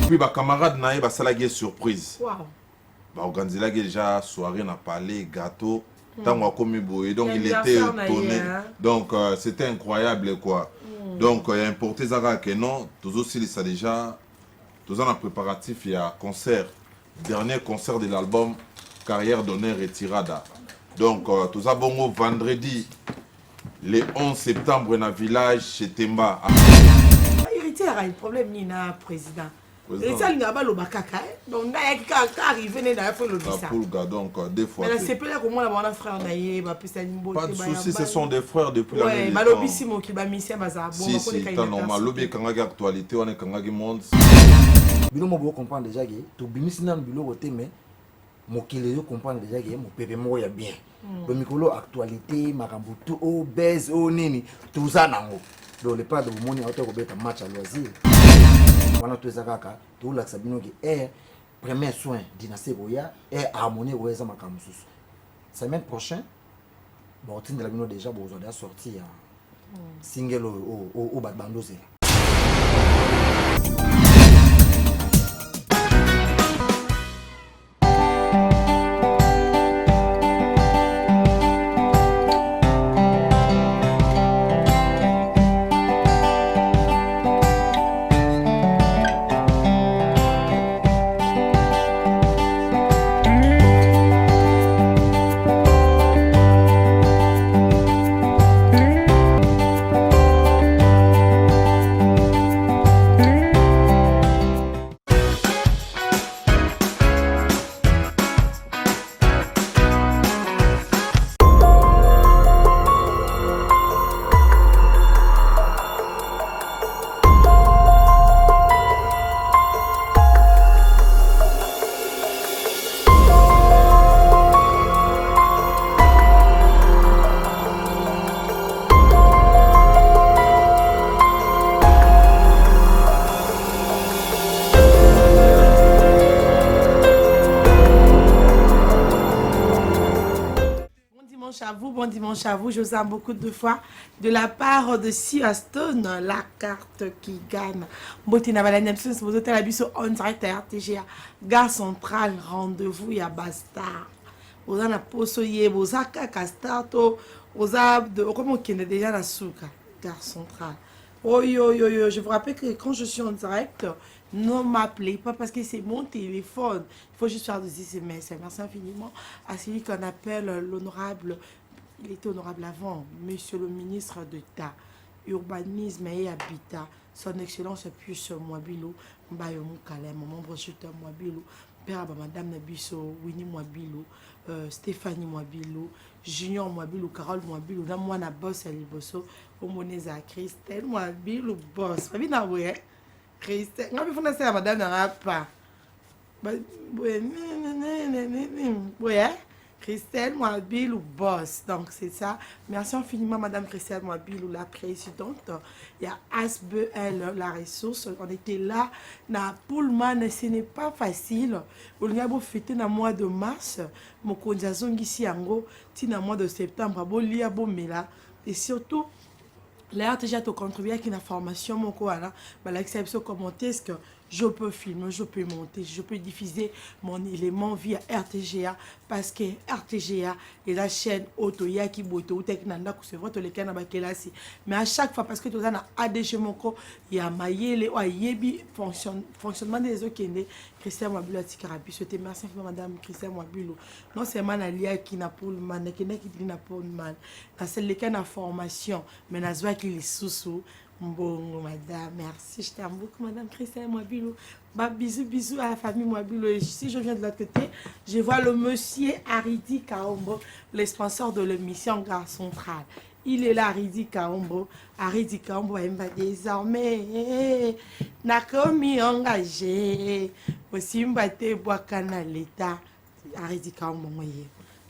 puis bah camarade naé bah ça la guerre surprise. Wow. Bah organisé la déjà soirée on a parlé gâteau. Tant qu'on a commis boy donc il était étonné. Donc c'était incroyable quoi. Donc il y a importé Zara que non, tous aussi ça déjà tous en préparatif il y a concert, dernier concert de l'album Carrière d'honneur et tirada. Donc tous à bongo vendredi le 11 septembre dans le village chez Temba. Héritier a un problème ni na président. Héritier a l'ingaba lo bakaka. Donc na arrivé né na fait le visa. Donc deux fois. Mais c'est pas comment la mon frère naïe ba pesa nimbo. Pas de souci, ce sont des frères depuis la nuit. Ouais, malobissimo qui ba mission baza bon ko c'est normal. Lobby kanga ga actualité on est kanga gi monde. Bilo mo bo comprendre déjà que to bimisi nan bilo côté mais mokili yo comprendre déjà que mo pepe mo ya bien. Le micro actualité makambo tout au baise au nini tout ça nango. Donc le pas de moni auto ko beta match à loisir. Wana to ezakaka to la sabino ki premier soin dynastie boya harmonie weza makambo susu. Semaine prochaine bon tin de la bino déjà bo on a sorti single au Badbandoze. Bon dimanche à vous, je vous aime beaucoup de fois de la part de Sia Stone, la carte qui gagne. Botina Valanepson, vous êtes à la bus en direct à RTGA, gare centrale, rendez-vous, ya basta. Vous en a posoye, vous a cacastato, vous a de comment qui est déjà la souka, gare centrale. Oh yo yo yo, je vous rappelle que quand je suis en direct, ne m'appelez pas parce que c'est mon téléphone. Il faut juste faire des SMS. Merci infiniment à celui qu'on appelle l'honorable. Il était honorable avant, Monsieur le ministre d'État, Urbanisme et Habitat, Son Excellence Pius Mouabilo, Mbayo Moukale, Maman Brochuta Mouabilo, Père Madame Nabiso, Winnie Mouabilo, Stéphanie Mouabilo, Junior Mouabilo, Carole Mouabilo, Namwana Boss Aliboso, Omoneza Christelle Mouabilo, Boss. Fabi na ouais, Christelle. Moi, je vais faire Madame Narapa. Ouais. Christelle Mouabile ou boss. Donc c'est ça. Merci infiniment Madame Christelle Mouabile ou la présidente. Il y a ASBL, la ressource. On était là. Na Pullman, ce n'est pas facile. On y a beau fêter dans le mois de mars. Mon conjason ici en gros. Dans le mois de septembre. Bon lia bon mela. Et surtout. Là, déjà, tu contribues à une formation, mon coana, l'exception commenter, est-ce que je peux filmer, je peux monter, je peux diffuser mon élément via RTGA, parce que RTGA est la chaîne Otoya qui boite ou Teknanda, c'est vrai, tu les cannes à si. Mais à chaque fois, parce que tu as un ADG, mon co, il y a Maïele, ou Yebi, fonctionnement des autres qui Christian Mouabilo Tikarabi. Je te remercie, Madame Christian Mouabilo. Non seulement la lia qui n'a pas le man, qui n'a pas le man, c'est les cannes à formation, mais na zwa qui les sous-sous. Bon, madame, merci. Je t'aime beaucoup, madame Christelle Mouabilo. Bah, bisous, bisous à la famille Mouabilo. Et si je viens de l'autre côté, je vois le monsieur Aridi Kaombo, le sponsor de l'émission Gare Centrale. Il est là, Aridi Kaombo. Aridi Kaombo, il m'a désormais, n'a commis engagé. Aussi, il m'a dit, bois canal l'État. Aridi Kaombo, moi,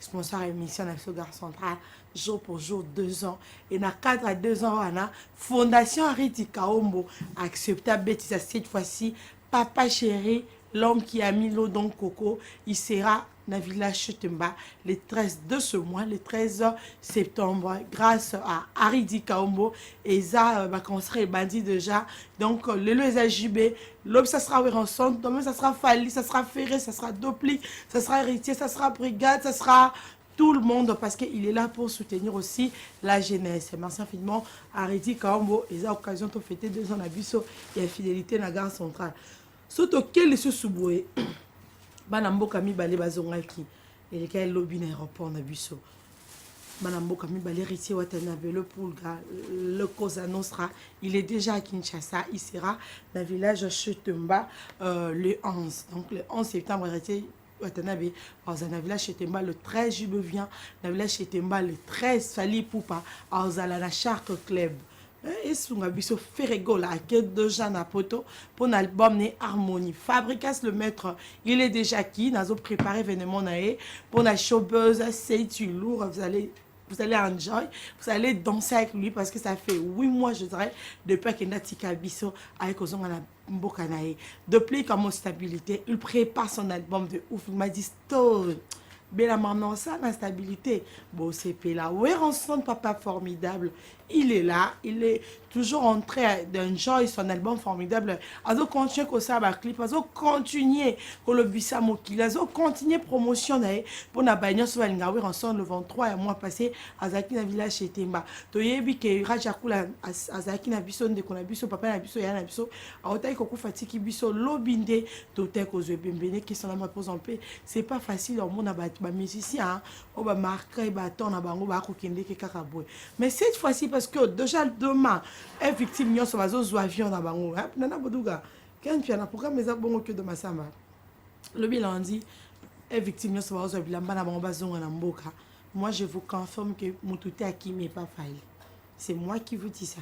sponsor émission de Gare Centrale. Jour pour jour, 2 ans. Et dans 4 à 2 ans, on a Fondation Aridi Kaombo acceptable cette fois-ci. Papa chéri, l'homme qui a mis l'eau dans le coco, il sera na village Chetemba le 13 de ce mois, le 13 septembre, grâce à Aridi Kaombo et ça va construire les bandits déjà. Donc le Loesa JB, l'homme ça sera ensemble, demain ça sera Fali, ça sera Ferré, ça sera Dopli, ça sera Héritier, ça sera Brigade, ça sera tout le monde parce qu'il est là pour soutenir aussi la jeunesse. Merci infiniment à Aridi Kaombo et ça occasion de fêter 2 ans d'Abisso et la fidélité dans la gare centrale. Surtout quel est ce souboué? Banamboka mibale bazongaki et les lobby l'aéroport Nabiso. Banamboka mibale héritier Watanabe le Poulga, le Cosa Nostra, il est déjà à Kinshasa, il sera dans le village Chetemba le 11. Donc le 11 septembre, héritier Watanabe, dans le village Chetemba le 13 juillet vient, dans le village Chetemba le 13 Sali Poupa, dans la Shark Club. Et sunga biso ferego la quête de Jean Poto pour l'album né Harmonie. Fabricas le maître, il est déjà qui n'a préparé événement naé pour la showbuzz, c'est lourd, vous allez enjoy, vous allez danser avec lui parce que ça fait 8 mois je dirais depuis qu'il a tika biso avec Ozonga Mbokanae. Depuis comme stabilité, il prépare son album de ouf, il m'a dit stop. Bella maman, ça, la stabilité. Bon, c'est là. Ouais, ensemble, papa formidable. Il est là. Il est toujours en train d'enjoy son album formidable. Azo continue comme ça, ba clip. Azo continuer que le bisa mokila. Azo continuer promotion pour na bagnon sur la lingawe ensemble le 23 et mois passé. Azaki na village chez Temba. Toyebi ke rajakula azaki na biso nde kona biso papa na biso yana biso. Aotai koku fatiki biso lobinde tote ko zebembene qui sont là ma pose en paix. C'est pas facile au monde ba musicien on va marquer bâton na bango ba ko kende ke kaka boy. Mais cette fois-ci parce que déjà demain est victime nyo so bazo avion na bango. Nana boduga quand tu as pourquoi mes abongo que de masamba. Le bilan dit est victime nyo so bazo bilamba na bango bazonga na mboka. Moi je vous confirme que Moutouté Aki n'est pas failli. C'est moi qui vous dis ça.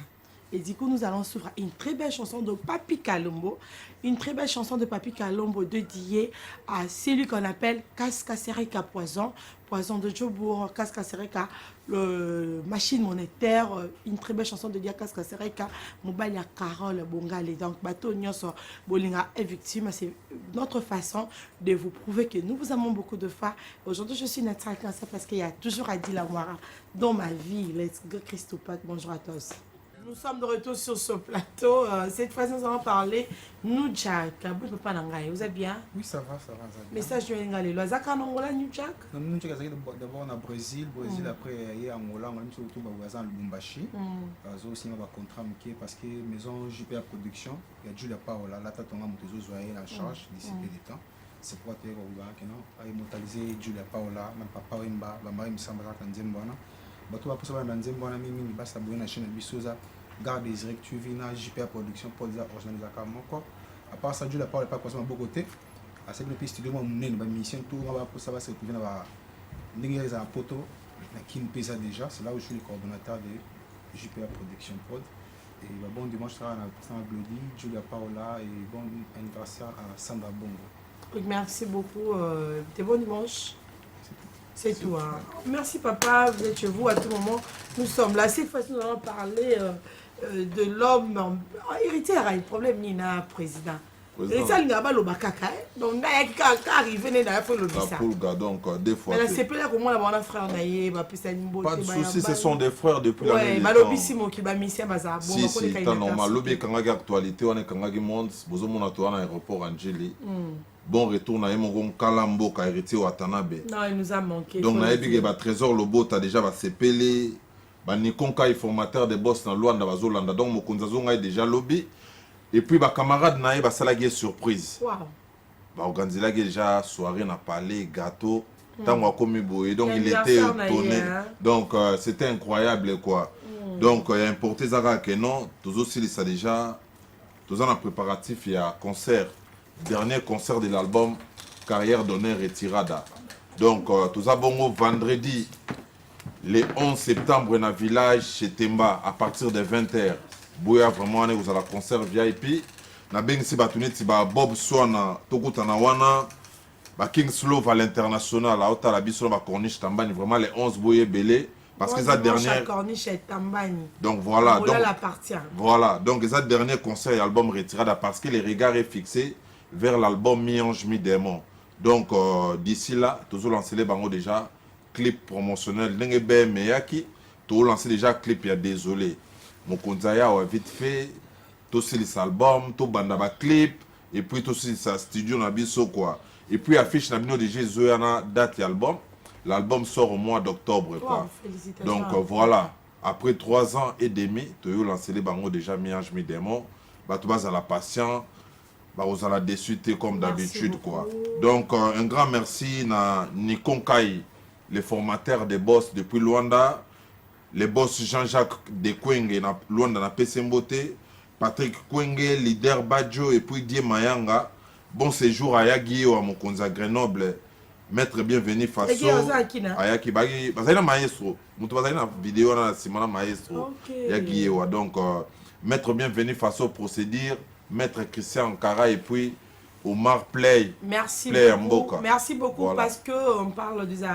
Et du coup, nous allons suivre une très belle chanson de Papi Kalombo. Une très belle chanson de Papi Kalombo dédiée à celui qu'on appelle Kaskasereka Poison. Poison de Djobour, Kaskasereka, le machine monétaire. Une très belle chanson dédiée à Kaskasereka. Mobile Carole Bongale. Donc, Bato Nyonso Bolinga est victime. C'est notre façon de vous prouver que nous vous aimons beaucoup de fois. Aujourd'hui, je suis naturelle comme ça parce qu'il y a toujours Adila Ouara dans ma vie. Let's go, Christophe. Bonjour à tous. Nous sommes de retour sur ce plateau. Cette fois, nous allons parler New Jack. Vous êtes bien? Oui, ça va, ça va. Message de Ngalé. Vous avez un Angola, New Jack? New Jack, d'abord au Brésil. Après, il y a Angola, on a surtout au Lubumbashi. Ils ont aussi un contrat parce que maison JPA Production, il y a Julia Paola, là, tu as la charge d'ici peu de temps. C'est pour que tu aies immortalisé Julia Paola, même Papa Wemba, Bamari Msamba, Kanzembana. Bato va poser dans Zembana, Mimi, Basta Bouna, chaîne Bissoza. Garde des direct tu vis dans JPA Production pour les originaliser encore. À part ça, Dieu la parole pas forcément beaucoup côté. À cette depuis studio moi mon mission tout on va pour ça va se retrouver dans les en poto qui me pèse déjà. C'est là où je suis le coordonnateur de JPA Production Prod. Et bon dimanche sera à Glody, Julia Paola et bon anniversaire à Sandra Bongo. Merci beaucoup. Bon dimanche. C'est tout. Hein. Merci papa, vous êtes chez vous à tout moment. Nous sommes là. Cette fois-ci, nous allons parler de l'homme héritier. Il y a un problème, Nina, président. Héritier, il y a un bakaka. Donc, il y a un arrivé, il y a un donc, des fois. Mais c'est pas là comment on a frère naïe, pas de soucis, ce sont des frères depuis la nuit. Si, c'est normal. Lobby, quand il y a actualité, on est quand il y a monde, vous avez un aéroport Angeli. Bon retour na mon Kalambo ka héritier Watanabe. Non, il nous a manqué. Donc na ebi ba trésor lobo ta déjà va sepelé ba nikonka informateur de boss na Luanda bazolanda donc mokonza zonga est déjà lobby et puis ba camarade na ba salagi surprise. Wow. Ba organiser déjà soirée na palais gâteau tango komi boye donc il était étonné. Donc c'était incroyable quoi. Donc il a importé zara que non, tous aussi ça déjà tous en préparatif il y a concert. Dernier concert de l'album Carrière d'honneur et Tirada. Donc, tout abongo vendredi, le 11 septembre, dans le village chez Temba, à partir de 20h. Bouya, vraiment, vous avez un concert VIP. Na ben si batuni tiba Bob Swana, Tokutana Wana, King's Love à l'international, à Ota la Biso, à Corniche Tambani, vraiment les 11 Bouye Belé. Parce que ça dernière. Donc voilà. Donc, voilà. Donc, ça dernier concert et album Retirada parce que les regards est fixé vers l'album Mi-Ange, Mi-Démon. Donc, d'ici là, toujours lancé les bangos déjà, clip promotionnel. N'engé ben meyaki, toujours lancé déjà clip, il y a désolé. Mon konzaya, ouais, vite fait, tout ces albums, tout bandaba clip, et puis tout ces studio na biso quoi. Et puis affiche na bino déjà zoyana date album. L'album sort au mois d'octobre quoi. Donc voilà, après 3 ans et demi, tu as lancé les bangos déjà mi-ange mi-démon. Bah tu vas à la patient. Bah, vous allez déçu comme d'habitude quoi. Donc un grand merci à Nikon Kai, le formateur des boss depuis Luanda, les boss Jean-Jacques de Kwenge na Luanda na Pesembote, Patrick Kwenge, leader Badjo et puis Die Mayanga. Bon séjour à Yagi ou à Mokonza Grenoble. Maître bienvenu Faso. Ayaki Bagi, bazali maestro. Mutu bazali na vidéo na simana maestro. Yagi ou donc maître bienvenu Faso procédure. Maître Christian Kara et puis Omar Play. Merci Play beaucoup. Mboka. Merci beaucoup Voilà. parce qu'on parle des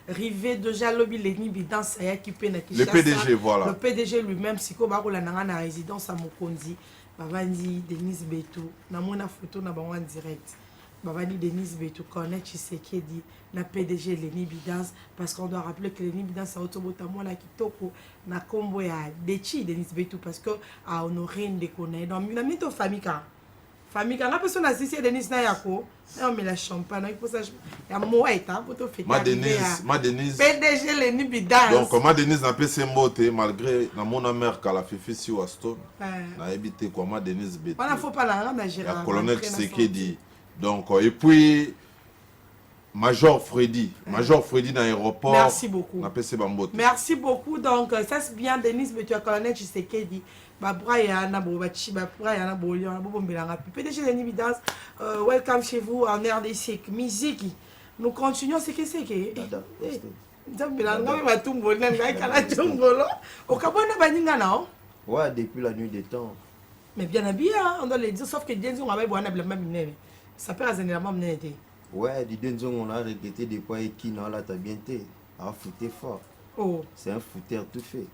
arrivées de Jalobi Leni Bidan Saya qui peine à Le PDG, voilà. Le PDG lui-même, Siko Baroula Nanga résidence à Mokonzi. Bavandi Denise Betou. Na mona photo na bawan direct. Bavandi Denise Betou connaît Tshisekedi na PDG Leni Bidans parce qu'on doit rappeler que Leni Bidans a autobotamment la kitoko na kombo ya Dechi Denise Betou parce que a honoré une déconne. Donc na mito famille ka. Famille quand la personne a assisté Denise na yako, on met la champagne pour ça ya moeta pour te fêter. Ma Denise PDG Leni Bidans. Donc ma Denise n'a pas sembote malgré na mon mère qu'à la fifi si Waston. Na évité quoi ma Denise Betou. On a faut pas la gérer. La colonel Tshisekedi. Donc et puis Major Freddy dans l'aéroport. Merci beaucoup. Merci beaucoup. Donc, ça c'est bien, Denise, mais tu as colonel Tshisekedi. PDG Leni Bidans, welcome chez vous en RDC. Musique. Nous continuons, c'est que c'est que. Ouais, depuis la nuit des temps. Mais bien habillé, on doit le dire, sauf que Denzo m'a dit, ça peut être un élément. Ouais, du Denzo, on a regretté des poids et qui n'a la tabienté. Ah, fouté fort. Oh. C'est un fouteur tout fait.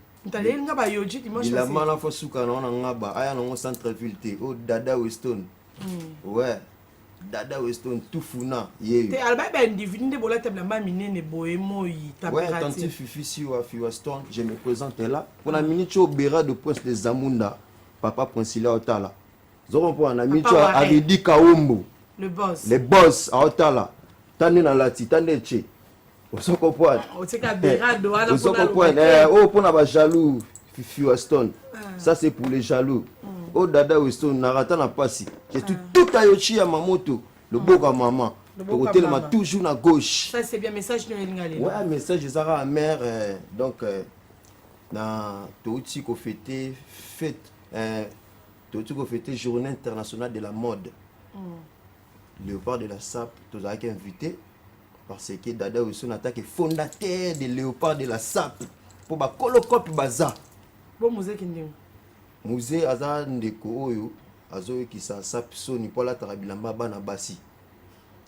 Il a mal à faire souka, on a un gaba, aya dans centre-ville. Oh, Dada Weston. Ouais. Dada Weston, tout founa. T'es albert ben divine de bola table ma mine ne bohémo y ouais, tante Fifi si ou Afi Weston, je me présente là. Pour la minute au Béra de Prince de Zamunda, papa Princila Otala. Zoron pour un ami, tu as Aridi Kaombo. Le boss. Les boss à Otala. Tane na lati, tane che. On s'en comprend. On sait qu'à Béra, on s'en comprend. Oh, pour na jaloux, Fifi Weston. Ça c'est pour les jaloux. Oh, Dada Weston, narata na pasi. J'ai tout à yochi à ma moto. Le beau à maman. Le côté m'a toujours à gauche. Ça c'est bien, message de l'Engalé. Ouais, message de Zara mère. Donc, na tout qu'on fêté fête. Tout qu'on fêté journée internationale de la mode. Léopard de la SAP, tu as été invité parce que Dada Weston est fondateur de Léopard de la SAP pour ba colocop baza. Bon musée qui dit. Musée aza ndeko oyo azo ki sa SAP soni pour la tarabilamba bana basi.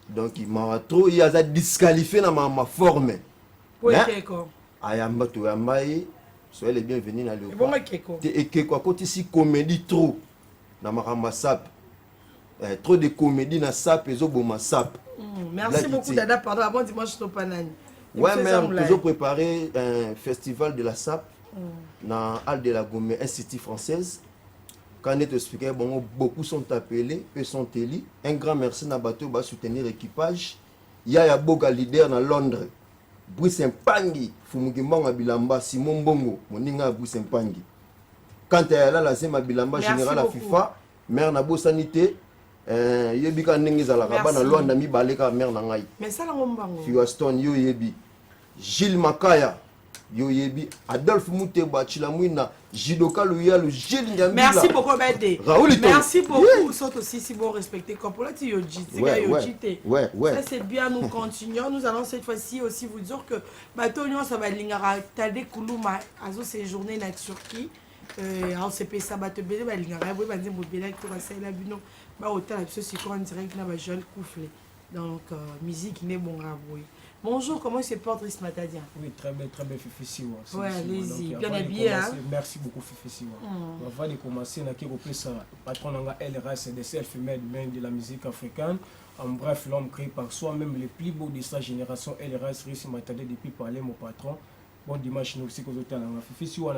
Donc il m'a trop il a disqualifié dans ma forme. Pour Keko. Ayamba to yambaye, soyez les bienvenus dans Léopard. Bon Keko. Et Keko côté si comédie trop dans ma SAP. Trop de comédie dans SAP et ma SAP. Merci beaucoup Dada, pardon, avant dimanche au Panani. Ouais, mais on a préparé un festival de la SAP dans Halle de la Gomé, Institut française. Quand on expliqué, bon, beaucoup sont appelés, peu sont élus. Un grand merci à bateau va soutenir l'équipage. Il y a Boga leader dans Londres. Brice Mpangi, Fumugimanga Bilamba, Simon Bongo, Moninga Brice Mpangi. Quand il y a là, la Zema Bilamba, général à FIFA, maire Nabo Sanité. Yebika ndengeza la kabana Luanda mi baleka mère na ngai. Mais ça la ngombango. Fiwaston yo yebi. Gilles Makaya yo yebi. Adolphe Mouteba Chilamwina, Jidoka Luyalu, Gilles Nyambila. Merci beaucoup Bede. Merci beaucoup. Sont aussi si bon respecté comme pour la Yoji. Ouais. Ça c'est bien, nous continuons. Nous allons cette fois-ci aussi vous dire que Batonio ça va lingara Tade Kuluma azo séjourner na Turquie. On s'est payé ça bateau lingara, vous allez me dire que ça là bino. Bah autant la chose c'est qu'on direct na ba jeune coufflé Donc, musique n'est bon à vous. Bonjour, comment se porte Driss Matadia? Oui, très bien, Fifi. Ouais, allez-y. Bien habillé, hein? Merci beaucoup, Fifi. Avant de commencer, on a repris ça. Patron LRS, des self-made men de la musique africaine. En bref, l'homme créé par soi-même le plus beau de sa génération, LRS, Driss Matadia, depuis parler mon patron. Bon dimanche, nous aussi, Fifi, on a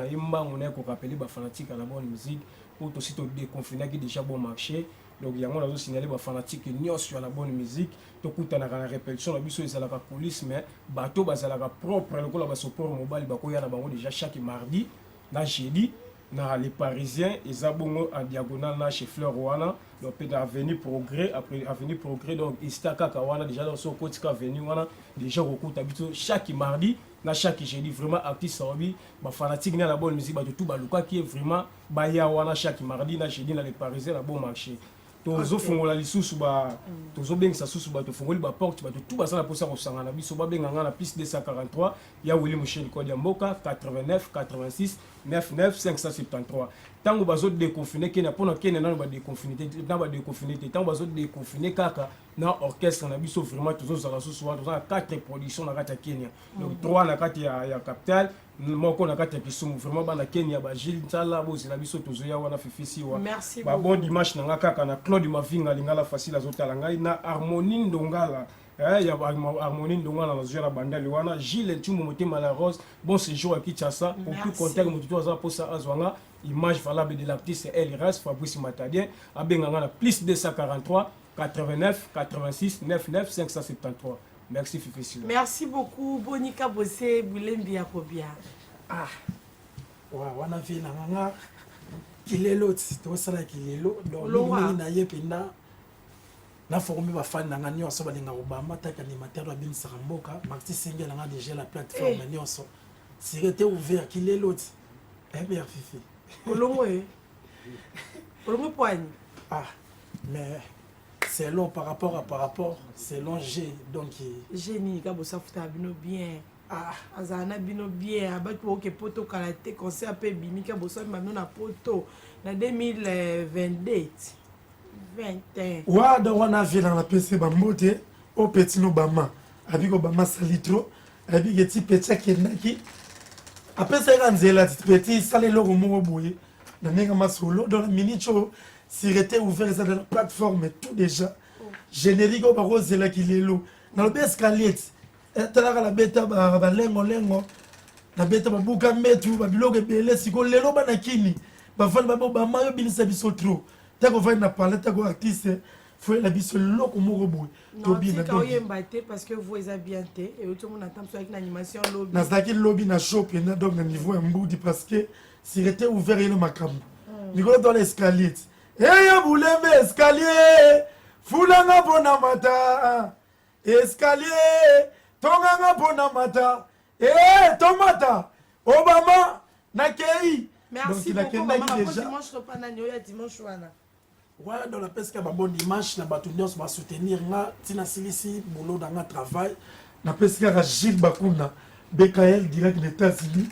rappelé les fanatiques à la bonne musique pour aussi déconfiner qui déjà bon marché. Donc il y a un signalé les fanatiques qui sur la bonne musique. Donc il y a une répétition, il y a la police, mais bateau bazalaka propre, le support mobile, il y a déjà chaque mardi, na jeudi, na les Parisiens, ils ont en diagonale chez Fleur Wana, donc avenue Progrès, après avenue Progrès, donc Istaka Kawana déjà dans son côté avenue Wana, déjà recours habitué chaque mardi. Na chaque jeudi vraiment artiste sabi ba fanatique na la bonne musique ba tout baluka qui est vraiment ba ya wana chaque mardi na jeudi na les Parisiens na bon marché tozo fongola lisusu ba tozo bengisa susu ba to fongoli ba porte ba tout basala posa ko sangana biso ba benganga na plus 243 ya Willy Michel Kodi Mboka 89 86 99 573 tango bazo déconfiné ke na pona ke na ba déconfiné na ba déconfiné tango bazo déconfiné kaka na orchestre na biso vraiment tozo sala susu wa tozo 4 productions na kata Kenya donc 3 na kata ya capital moko na kata Kisumu vraiment ba na Kenya ba Gilles Tala bo na biso tozo ya wana Fifi wa merci ba bon dimanche na kaka na Claude Mavinga lingala facile azotala ngai na Harmonie Ndongala ya Harmonie Ndongala na zona bandali wana Gilles Tumbo Motema la Rose bon séjour à Kinshasa au plus contact motuto aza posa azwanga image valable de l'artiste LRS Fabrice Matadien abenganga na plus 243 89 86 99 573. Merci Fifi. Merci beaucoup Bonika Bossé Bulembi Akobia. Ah. Wana vi na nganga kilelo to sala kilelo donc ni na yependa na forum ba fan na ngani oso ba linga Obama taka ni matero bin Saramboka Maxi Singa na déjà la plateforme ni oso. Si était ouvert kilelo bien Fifi. Olongo Olongo poigne. Ah. Mais c'est long par rapport, c'est long G, donc... Génie, quand vous avez bien. Ah, azana bino bien. Abat pour que poto karaté concert pe bimi ka bosso mamno na poto na 2022. 21. Wa da wana vient la PC bambote au petit no bama. Avec Obama salitro, avec petit petit kenaki. Après ça ganzela petit salé lo mo boye. Na nenga masolo dans la minute si était ouvert ça dans la plateforme tout déjà générique au baro zela kilelo na le escalier tala la beta ba lengo na beta ba buka metu ba biloke bele siko lelo bana kini ba fana ba ba mayo bilisa biso trop ta ko na parler ta ko artiste faut la biso loko mo robo to bi na do parce que vous avez bien té et tout le monde attend avec l'animation lobby na zaki lobby na shop na donc na niveau mbudi parce que si était ouvert le makambo Nicolas dans l'escalier. Hey, Boulembe, escalier, Fulanga Bonamata, escalier, Tonganga Bonamata, Tomata, Obama, Nakei. Merci beaucoup, maman. Dimanche, dimanche, ouais, dans la pesque, bon dimanche, na batunios va soutenir nga, tina silisi, boulot dans un travail. Na pesque, Gilles Bakuna, BKL, direct des États-Unis.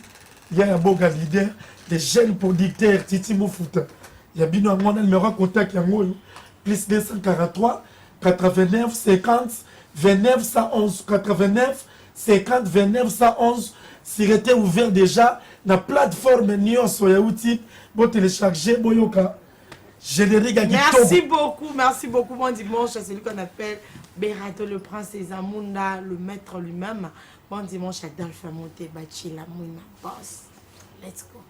Il y a un bon leader, des jeunes producteurs, Titi Moufuta. Il y a bien un numéro de contact plus 243 89 50 29 111 89 50 29 111 s'il était ouvert déjà la plateforme Nyon Soya outil pour télécharger Boyoka. Merci beaucoup bon dimanche c'est celui qu'on appelle Berato le prince des Amunda le maître lui-même. Bon dimanche à Dalfa Monte Bachila Mouna boss. Let's go.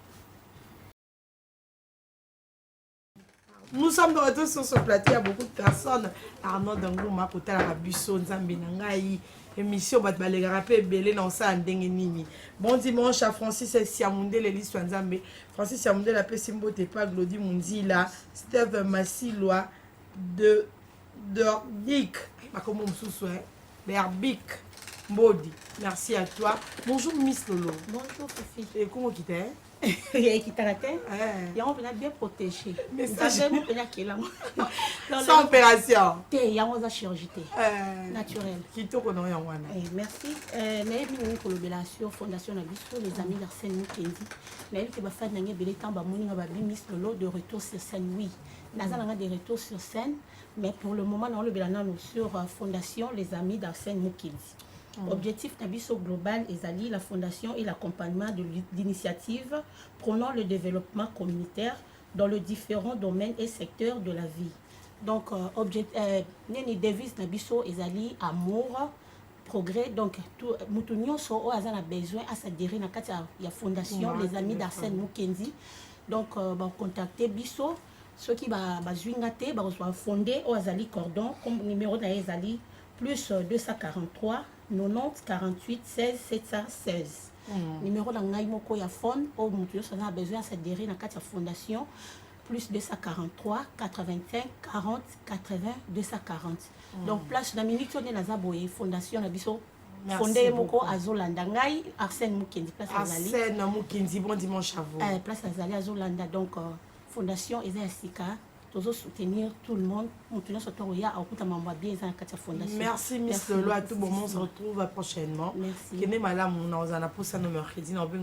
Nous sommes de retour sur ce plateau, il y a beaucoup de personnes. Arnaud Dangouma, Kota Rabusso, Nzambi Nangaï, émission Batbalégarapé, Belé, Nansa, Ndengenini. Bon dimanche à Francis Siamunde, l'Élise Nzambe. Francis Siamunde, la Pessimbo Tepa, Glody Munzila, Steve Massiloa, de Dick, comment on se souvient, Berbic, Mbodi. Merci à toi. Bonjour Miss Lolo. Bonjour Fifi. Et comment tu t'es? Il y a qui t'a et on est bien protégé. Mais ça, sans opération. Il y a une chirurgie naturelle. Qui te connaît en Wana. Merci. Nous collaboration Fondation Nabiso, les amis d'Arsène Mukendi. Nous avons fait un temps de retour sur scène. Oui, nous avons des retours sur scène. Mais pour le moment, on le bilan sur Fondation Les Amis d'Arsène Moukedi. Objectif Nabiso Global Ezali, la fondation et l'accompagnement de l'initiative prônant le développement communautaire dans les différents domaines et secteurs de la vie. Donc, Neni devise Nabiso Ezali, amour, progrès. Donc, tout le monde a besoin à s'adhérer à la fondation Les Amis d'Arsène Moukedi. Donc, contacter Bisso. Ceux qui vont fonder au Azali Cordon, comme numéro d'Azali, plus 243 90 48 16 716. Numéro d'Angaïmoko Yafon, au Moutou, on a besoin de s'adhérer à la fondation, plus 243 85 40 80 240. Donc, place de la minute, on est dans la fondation, fondé Moko Azolanda, Ngai, Arsène Moukedi, place Azali. Arsène Moukedi, bon dimanche à vous. Place Azali Azolanda, donc, fondation Ezasika, toujours soutenir tout le monde. Merci, Miss Lolo. À tout moment, on se retrouve prochainement. Merci.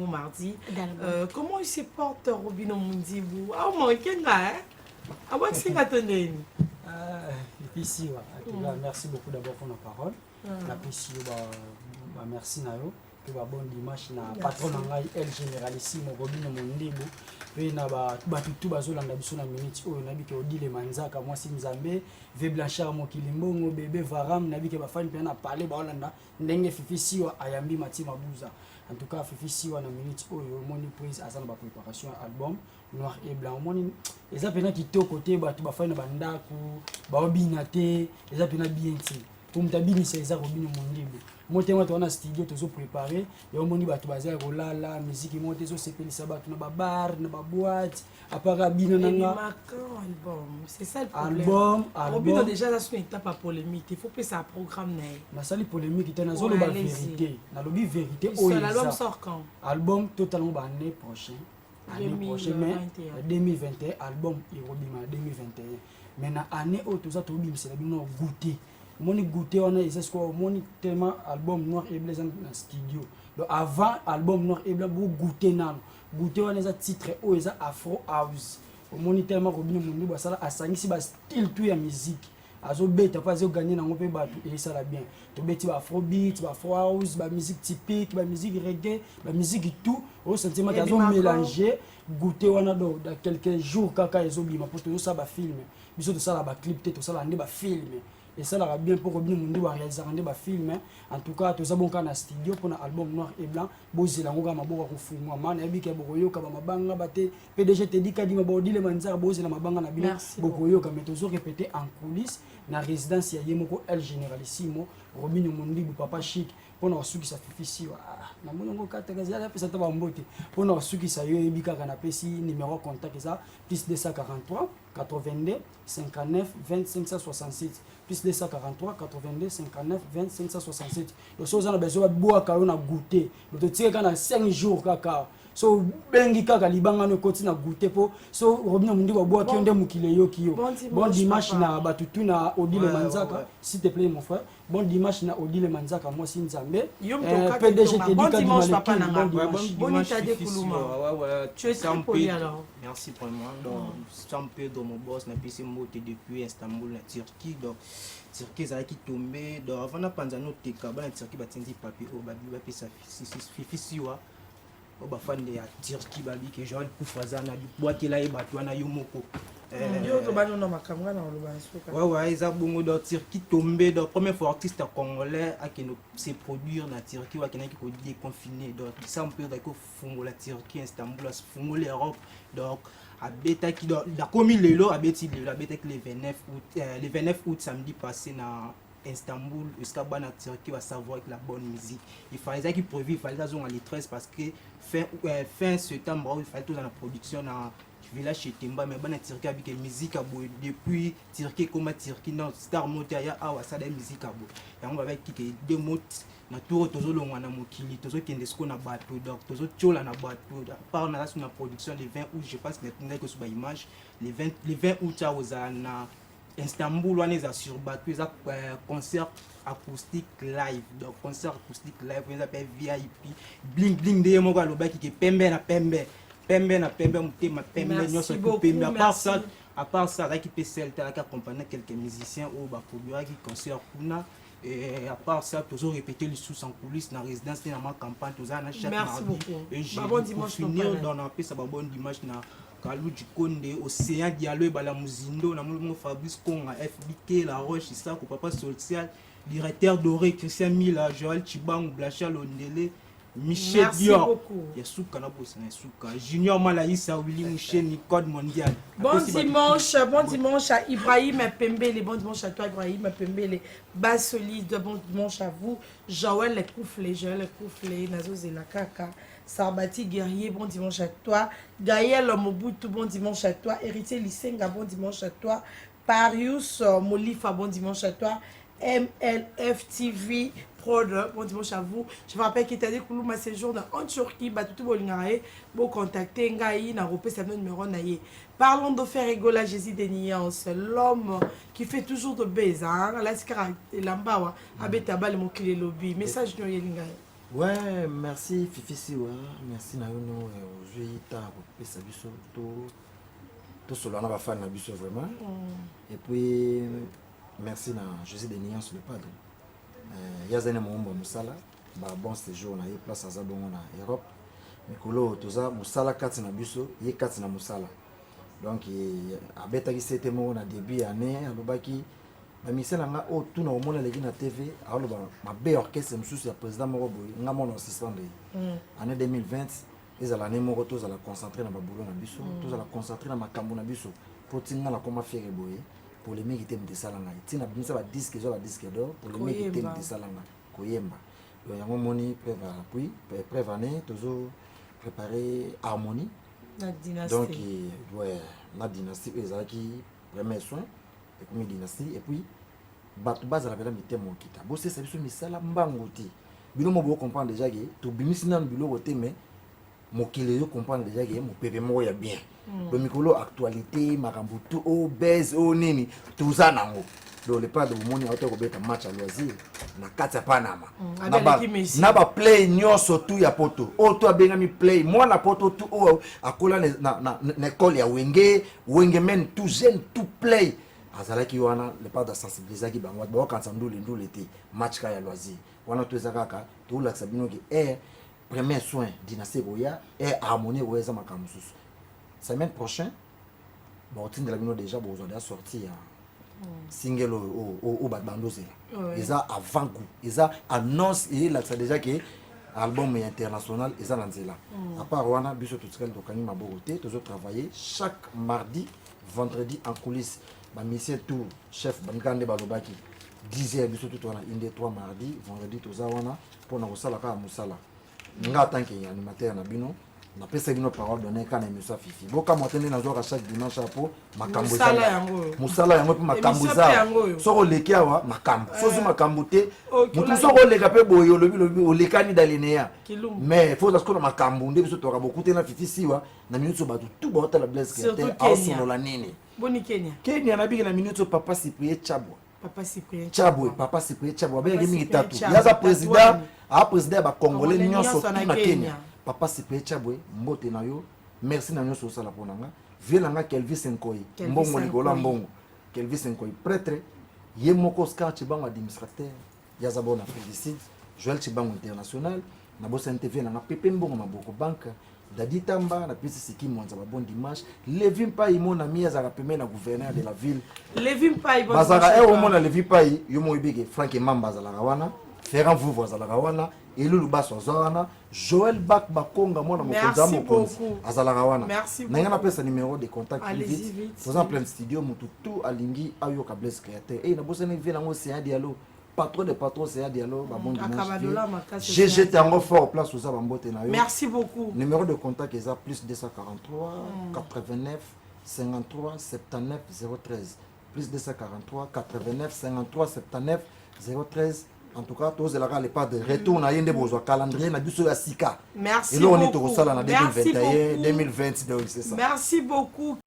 Mardi. Comment il se porte, Robino Mundibou? Ah, mon Kenga, ah, moi, c'est attendez. Ici, merci beaucoup d'abord pour la parole. Merci, Nayo. Que va bonne dimanche na patron ngai El Généralissime Robino Mondibu pe na ba tutu bazolanda biso na minute oyo nabi ke odile manzaka moi si Nzambe ve Blanchard Mokilimbongo bébé Varam nabi ke ba fani pe na parler ba olanda ndenge Fifi Siwa ayambi Matima Bouza. En tout cas Fifi Siwa na minute oyo moni prise azana ba préparation album Noir et Blanc moni eza pena kitoko te ba tu ba fani na bandaku ba obinate eza pena bien ti pour m'tabinisa eza Robino Mondibu. Moi, je suis en studio, je suis préparé. Et on m'a dit la musique, je suis préparé. Je bar, na boîte, à part album. C'est ça le problème. Album. Déjà, là, c'est une étape à polémique. Il faut que ça programme. La seule polémique, c'est la vérité. La vérité. L'album sort quand? Album totalement l'année prochaine. L'année prochaine, 2021. Album Irobima 2021. Mais l'année où tout ça, c'est la goûter. Mon goûté on a mon tellement album Noir et Blanc dans studio. Donc avant album Noir et Blanc vous goûter nan goûter on a titre o eza Afro House. Mon tellement Robino Mundi ba sala asangisi ba style tout ya musique. Azo beta pas zo gagner na ngopé ba et ça la bien. To beti ba Afro beat, ba Afro House, ba musique typique, ba musique reggae, ba musique tout au sentiment d'azo mélanger goûter on a dans quelques jours kaka ezo bima pour tout ça ba film. Biso to ça la ba clip to ça la ndé ba film. Et ça va bien pour Robino Mundi va réaliser un film. En tout cas, tout ça bon dans studio pour l'album Noir et Blanc. Bozela ngoga maboko kufunga mana ebike bokoyoka ba mabanga bate PDG te dika di mabodi le manzar bozela mabanga na bino bokoyoka mais toujours répéter en coulisses na résidence ya Yemoko El Généralissimo Robino Mundi bu papa chic pour na suki sa Fifi na monongo kata kazala pesa ta ba mbote pour na suki sa yo ebika kana pesi numéro contact ça plus 243 82 59 25 167 plus 243 82 59 25 167. Le chose on a besoin de boire car on a goûté. Le tire quand a 5 jours kaka. So bengi kaka libanga no continue à goûter pour so Robino Mundi va boire qui onde mukile yo kiyo. Bon dimanche na batutu na Odile Manzaka s'il te plaît mon frère. Bon dimanche na Odile Manzaka moi si Nzambe. PDG te bon dimanche papa na bon itade kuluma. Tu es très poli alors. Merci pour moi. Donc sans peu dans mon boss na PC moté depuis Istanbul na Turquie donc Turquie ça qui tombé donc avant na panzano teka ba na Turquie ba tindi papier au babi ba pesa Fifi Siwa au ba fan de Turquie babi que genre pour fazana du boîte là et ba na yomoko yo to ba no makamwa na lo ba suka ouais ça bongo dans Turquie tombé donc première fois artiste congolais à qui se produire na Turquie wa kena qui ko déconfiné donc ça on peut d'accord fungo la Turquie Istanbul fungo l'Europe donc abeta qui da komi lelo abeti lelo abeta que le 29 août samedi passé na Istanbul jusqu'à bana Turquie va savoir avec la bonne musique il fallait qu'il prévu il fallait ça les 13 parce que fin septembre il fallait tout dans la production na village chez Timba mais bana Turquie avec musique abo depuis Turquie comme Turquie non star monter ya awa ça des musique abo et on va avec qui deux mots na tour tozo longwa na mokili tozo kende sko na bateau donc tozo tchola na bateau par na la production le 20 août je pense que n'était que sur ba image le 20 août à na Istanbul on est sur bateau ça concert acoustique live donc concert acoustique live on appelle VIP bling bling de mo ba lo ba ki pembe na pembe mutema pembe nyonso pembe à part ça À part ça, qui peut accompagner quelques musiciens ou produire qui concert kuna. Et à part ça, toujours répéter les sous en coulisses dans la résidence dans ma campagne, tout ça, chaque mardi. Et j'ai pour finir dans la paix, ça va bon dimanche na Kalou du Konde, Océan Diallo, Bala Muzindo, Namou Fabrice Konga, FBK, La Roche, ça, Papa Social, directeur doré, Christian Mila, Joël Chibang, Blacha Londele, Michel Dior, Yasuka Nabos, Yasuka, Junior Malaïsa, Willy Mouché, Nicode Mondial. Bon dimanche à Ibrahim Pembele, bon dimanche à toi Ibrahim Pembele, bas solide, bon dimanche à vous, Joël Kouflé, Nazo Zelakaka, Sarbati Guerrier, bon dimanche à toi, Gaël Mobutu, bon dimanche à toi, Héritier Lissenga, bon dimanche à toi, Parius Molifa, bon dimanche à toi, MLF TV Prod, bon dimanche à vous. Je vous rappelle qu'il t'a dit que ma séjour en Turquie, tout le monde bon contacter Ngaï, n'a repé sa numéro naïe. Parlons de faire rigoler Jésus des nuances, l'homme qui fait toujours de baises, hein, la skara et l'ambawa, abetaba le mokile lobby. Message de Ngaï. Ouais, merci Fifi Siwa, merci Nayono, aujourd'hui t'as repé sa biso, tout cela on va faire na biso vraiment. Et puis merci na Jésus des nuances le padre. Yazene Moumba Moussala, bon séjour na place à Zabongo na Europe. Mikolo toza Moussala kati na biso, ye kati na Moussala. Donc abetaki c'était mo na début année, alobaki ba mission nga o tout na omona leki na TV, aloba ma be orchestre msusu ya président moko boy, nga mona assistant de. Année 2020, ezala année moko toza la concentrer na babulo na biso, toza la concentrer na makambo na biso, pour tinga la koma faire boy. Pour les mecs qui t'aiment des salanga, tu n'as pas de disque d'or pour les mecs qui t'aiment des salanga, koyemba. Donc yango moni prévaner toujours préparer harmonie. La dynastie. Donc ouais, la dynastie ezaki premier soin et comme dynastie et puis batu base la bela mitemo kita. Bo c'est ça biso misala mbangoti. Bino mo bo comprendre déjà que to bimisina bilo wote mais mokile yo comprendre déjà que mo pepe mo ya bien. Le micro actualité makambo tout au baise au nini tout ça nango. Donc le pas de moni auto ko beta match à loisir na kati ya Panama. Na ba play nyonso tout ya poto. O to abenga mi play moi na poto tout o akola na école ya wenge men tout jeune tout play. Azalaki wana le pas de sensibiliser ki bango ba kanza ndule te match ka ya loisir. Wana to ezakaka to la sabino ki premier soin dynastie boya et harmonie weza makambo susu. Semaine prochaine, bon, de la minute déjà, bon, on a sorti single au Badbandoze. Ils ont avant-goût, ils ont annonce et là ça déjà que album international ils ont lancé là. À part Rwanda, biso tout seul donc anima Boroté, toujours travailler chaque mardi, vendredi en coulisses. Ma mission tout chef Bankande Balobaki 10h biso tout on a une des 3 mardi, vendredi tout ça on a pour na kosala ka musala. Nga tant que animateur na bino na pesa bino parole donner kana émission Fifi boka motene na zoka chaque dimanche apo makambo musala yango pe makambo za soko leki awa makambo sozo makambo te mutu soko leka pe boyo lobi olekani dalinea mais faut que makambo nde biso toka beaucoup te na Fifi Siwa na minute so batu tout ba la blesse que te aso la nini boni Kenya na bigi na minute papa Cyprien Chabwa Papa Cyprien Chabwa bengi mingi tatu yaza président ba congolais nyonso na Kenya Papa Cyprien Chabwe mbote na yo merci na nyonso sala ponanga vielanga Kelvis Nkoyi mbongo likola mbongo Kelvis Nkoyi prêtre ye moko Oscar Chibango administrateur yaza bona félicite Joël Chibango international na bossa NTV na pepe mbongo maboko banque Dadi Tamba na pisi siki mwanza ba bon dimanche Levin Pai mon ami azaka peme na gouverneur de la ville Levin Pai bazaka e mona Levin Pai yo mo ibige Frank Mamba azala wana Ferrand Vouvo azala wana Elulu Basso azala Joël Bak Bakonga mona mokonza mokonzi azala wana na ngana pesa numéro de contact vite vous en plein studio mutu tout alingi ayo ka bless créateur et na bossa ne vient ngo c'est un dialogue patron de patron c'est un dialogue ba bon dimanche GG tango fort place aux abambote na yo merci beaucoup numéro de contact est plus 243 89 53 79 013 plus 243 89 53 79 013. En tout cas, tous les pas de retour na yende besoin calendrier na biso ya sika. Merci beaucoup. Et là on est beaucoup. au sala na 2021, 2020 donc c'est ça. Merci beaucoup.